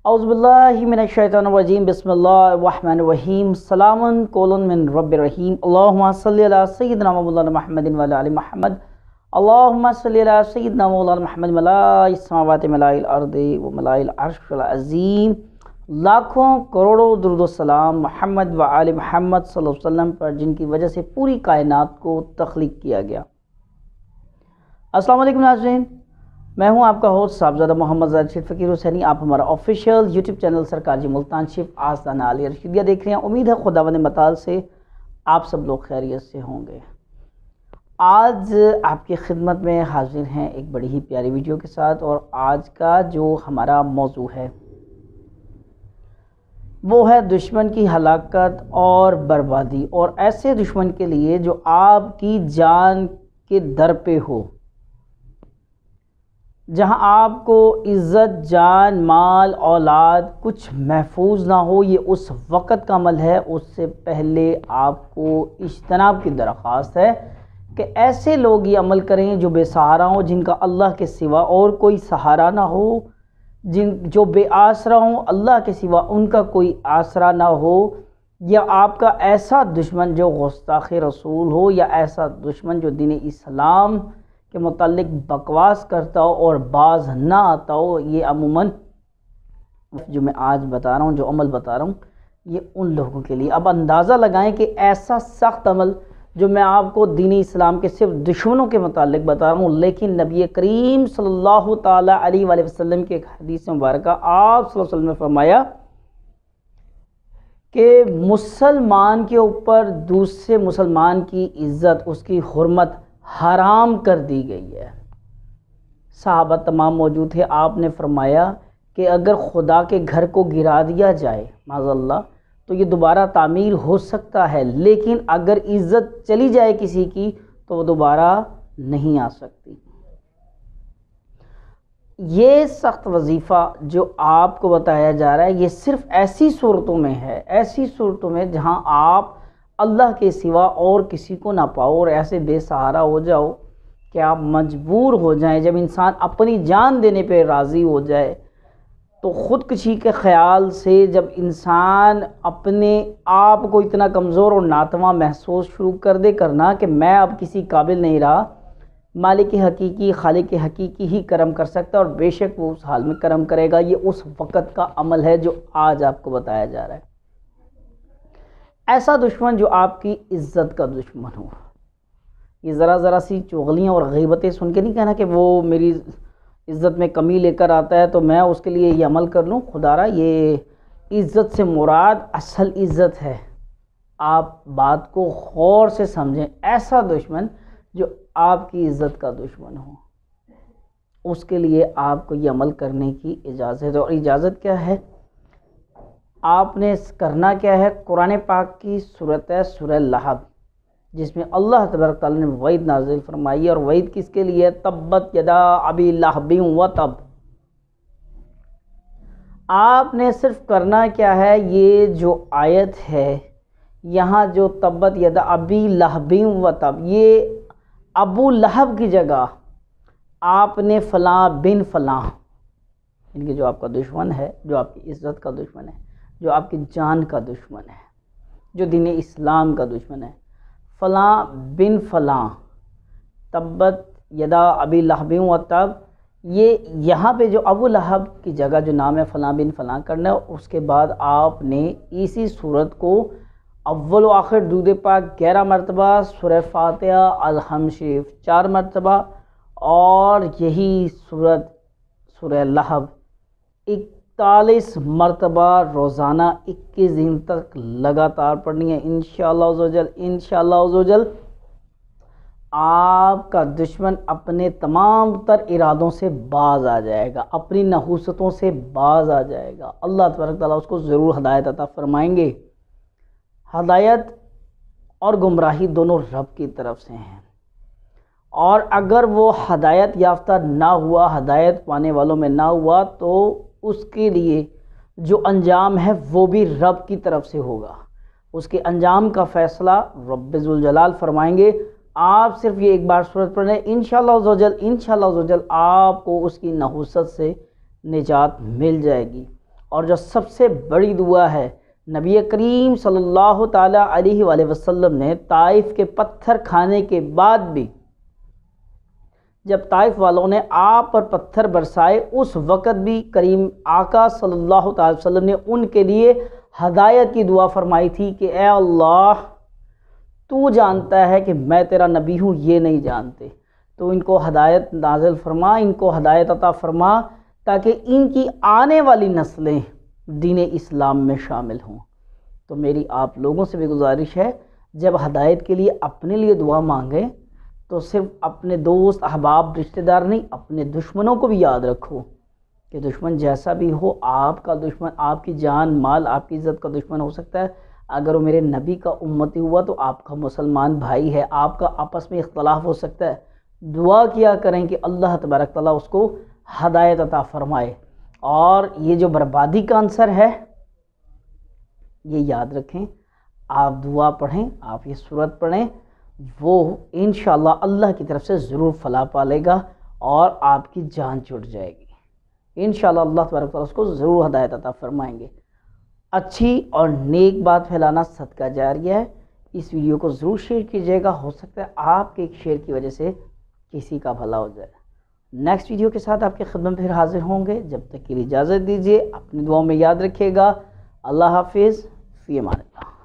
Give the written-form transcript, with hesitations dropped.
اعوذ باللہ من الشیطان الرجیم بسم اللہ الرحمن الرحیم سلام قول من رب الرحیم اللہم صلی علی سیدنا مولانا محمد وعلی آل محمد اللہم صلی علی سیدنا مولانا محمد ملائے السماوات ملائے الارض و ملائے العرش العظیم۔ لاکھوں کروڑوں درود و سلام محمد و آل محمد صلی اللہ علیہ وسلم پر، جن کی وجہ سے پوری کائنات کو تخلیق کیا گیا۔ السلام علیکم ناظرین، میں ہوں آپ کا ہوسٹ صاحبزادہ محمد زاہد رشید فقیر حسینی۔ آپ ہمارا آفیشیل یوٹیوب چینل سرکار جی ملتان شریف آستانہ عالیہ رشیدیہ دیکھ رہے ہیں۔ امید ہے خداوند متعال سے آپ سب لوگ خیریت سے ہوں گے۔ آج آپ کی خدمت میں حاضر ہیں ایک بڑی ہی پیاری ویڈیو کے ساتھ، اور آج کا جو ہمارا موضوع ہے وہ ہے دشمن کی ہلاکت اور بربادی، اور ایسے دشمن کے لیے جو آپ کی جان کے در پہ ہو، جہاں آپ کو عزت، جان، مال، اولاد کچھ محفوظ نہ ہو۔ یہ اس وقت کا عمل ہے، اس سے پہلے آپ کو اجتناب کی درخواست ہے کہ ایسے لوگ یہ عمل کریں جو بے سہارا ہوں، جن کا اللہ کے سوا اور کوئی سہارا نہ ہو، جو بے آسرا ہوں، اللہ کے سوا ان کا کوئی آسرا نہ ہو، یا آپ کا ایسا دشمن جو گستاخ رسول ہو، یا ایسا دشمن جو دین اسلام کے متعلق بکواس کرتا ہو اور باز نہ آتا ہو۔ یہ عموماً جو میں آج بتا رہا ہوں، جو عمل بتا رہا ہوں، یہ ان لوگوں کے لیے۔ اب اندازہ لگائیں کہ ایسا سخت عمل جو میں آپ کو دین اسلام کے صرف دشمنوں کے متعلق بتا رہا ہوں، لیکن نبی کریم صلی اللہ تعالیٰ علیہ وآلہ وسلم کے ایک حدیث مبارکہ آپ صلی اللہ علیہ وسلم نے فرمایا کہ مسلمان کے اوپر دوسرے مسلمان کی عزت، اس کی حرمت حرام کر دی گئی ہے۔ صحابہ تمام موجود تھے۔ آپ نے فرمایا کہ اگر خدا کے گھر کو گرا دیا جائے معاذ اللہ تو یہ دوبارہ تعمیر ہو سکتا ہے، لیکن اگر عزت چلی جائے کسی کی تو وہ دوبارہ نہیں آ سکتی۔ یہ سخت وظیفہ جو آپ کو بتایا جا رہا ہے، یہ صرف ایسی صورتوں میں ہے، ایسی صورتوں میں جہاں آپ اللہ کے سوا اور کسی کو نہ پاؤ اور ایسے بے سہارا ہو جاؤ کہ آپ مجبور ہو جائیں۔ جب انسان اپنی جان دینے پہ راضی ہو جائے تو خودکشی کے خیال سے جب انسان اپنے آپ کو اتنا کمزور اور ناتواں محسوس شروع کر دے کرنا کہ میں اب کسی قابل نہیں رہا، مالک حقیقی، خالق حقیقی ہی کرم کر سکتا ہے، اور بے شک وہ اس حال میں کرم کرے گا۔ یہ اس وقت کا عمل ہے جو آج آپ کو بتایا جا رہا ہے۔ ایسا دشمن جو آپ کی عزت کا دشمن ہو۔ یہ ذرا سی چغلیاں اور غیبتیں سن کے نہیں کہنا کہ وہ میری عزت میں کمی لے کر آتا ہے تو میں اس کے لیے یہ عمل کر لوں۔ خدا را، یہ عزت سے مراد اصل عزت ہے۔ آپ بات کو غور سے سمجھیں۔ ایسا دشمن جو آپ کی عزت کا دشمن ہو، اس کے لیے آپ کو یہ عمل کرنے کی اجازت ہے۔ اور اجازت کیا ہے؟ آپ نے کرنا کیا ہے؟ قرآن پاک کی صورت ہے سورہ لہب، جس میں اللہ تبارک تعالیٰ نے وعید نازل فرمائی، اور وعید کس کے لیے؟ تبت یدا ابی لہب و تب۔ آپ نے صرف کرنا کیا ہے؟ یہ جو آیت ہے یہاں جو تبت یدا ابی لہب و تب، یہ ابو لہب کی جگہ آپ نے فلاں بن فلاں، ان کے جو آپ کا دشمن ہے، جو آپ کی عزت کا دشمن ہے، جو آپ کی جان کا دشمن ہے، جو دین اسلام کا دشمن ہے، فلاں بن فلاں، تبت یدا ابی لہب و تب، یہ یہاں پہ جو ابو لہب کی جگہ جو نام ہے فلاں بن فلاں کرنا ہے۔ اس کے بعد آپ نے اسی صورت کو اول و آخر درود پاک 11 مرتبہ، سورہ فاتحہ الحمد شریف 4 مرتبہ، اور یہی صورت سورہ لہب 41 مرتبہ روزانہ 21 دن تک لگاتار پڑھنی ہے۔ انشاءاللہ عزوجل، انشاءاللہ عزوجل آپ کا دشمن اپنے تمام تر ارادوں سے باز آ جائے گا، اپنی نحوستوں سے باز آ جائے گا۔ اللہ تبارک تعالیٰ اس کو ضرور ہدایت عطا فرمائیں گے۔ ہدایت اور گمراہی دونوں رب کی طرف سے ہیں، اور اگر وہ ہدایت یافتہ نہ ہوا، ہدایت پانے والوں میں نہ ہوا، تو اس کے لیے جو انجام ہے وہ بھی رب کی طرف سے ہوگا۔ اس کے انجام کا فیصلہ رب ذوالجلال فرمائیں گے۔ آپ صرف یہ ایک بار سورت پڑھ لیں، انشاءاللہ عزوجل، انشاءاللہ عزوجل آپ کو اس کی نحوست سے نجات مل جائے گی۔ اور جو سب سے بڑی دعا ہے، نبی کریم صلی اللہ تعالیٰ علیہ وآلہ وسلم نے طائف کے پتھر کھانے کے بعد بھی جب طائف والوں نے آپ پر پتھر برسائے، اس وقت بھی کریم آقا صلی اللہ تعالی وسلم نے ان کے لیے ہدایت کی دعا فرمائی تھی کہ اے اللہ تو جانتا ہے کہ میں تیرا نبی ہوں، یہ نہیں جانتے، تو ان کو ہدایت نازل فرما، ان کو ہدایت عطا فرما تاکہ ان کی آنے والی نسلیں دین اسلام میں شامل ہوں۔ تو میری آپ لوگوں سے بھی گزارش ہے، جب ہدایت کے لیے اپنے لیے دعا مانگیں تو صرف اپنے دوست احباب رشتہ دار نہیں، اپنے دشمنوں کو بھی یاد رکھو کہ دشمن جیسا بھی ہو، آپ کا دشمن آپ کی جان مال آپ کی عزت کا دشمن ہو سکتا ہے، اگر وہ میرے نبی کا امتی ہوا تو آپ کا مسلمان بھائی ہے، آپ کا آپس میں اختلاف ہو سکتا ہے، دعا کیا کریں کہ اللہ تبارک تعالیٰ اس کو ہدایت عطا فرمائے۔ اور یہ جو بربادی کا عنصر ہے یہ یاد رکھیں، آپ دعا پڑھیں، آپ یہ سورت پڑھیں، وہ انشاءاللہ اللہ کی طرف سے ضرور فلاح پالے گا اور آپ کی جان چھوٹ جائے گی، انشاءاللہ اللہ تبارک تعالیٰ اس کو ضرور ہدایت عطا فرمائیں گے۔ اچھی اور نیک بات پھیلانا صدقہ جاریہ ہے، اس ویڈیو کو ضرور شیئر کیجیے گا، ہو سکتا ہے آپ کے ایک شیئر کی وجہ سے کسی کا بھلا ہو جائے۔ نیکسٹ ویڈیو کے ساتھ آپ کی خدمت پھر حاضر ہوں گے، جب تک کے لیے اجازت دیجیے، اپنی دعاؤں میں یاد رکھیے گا۔ اللہ حافظ، فی امان اللہ۔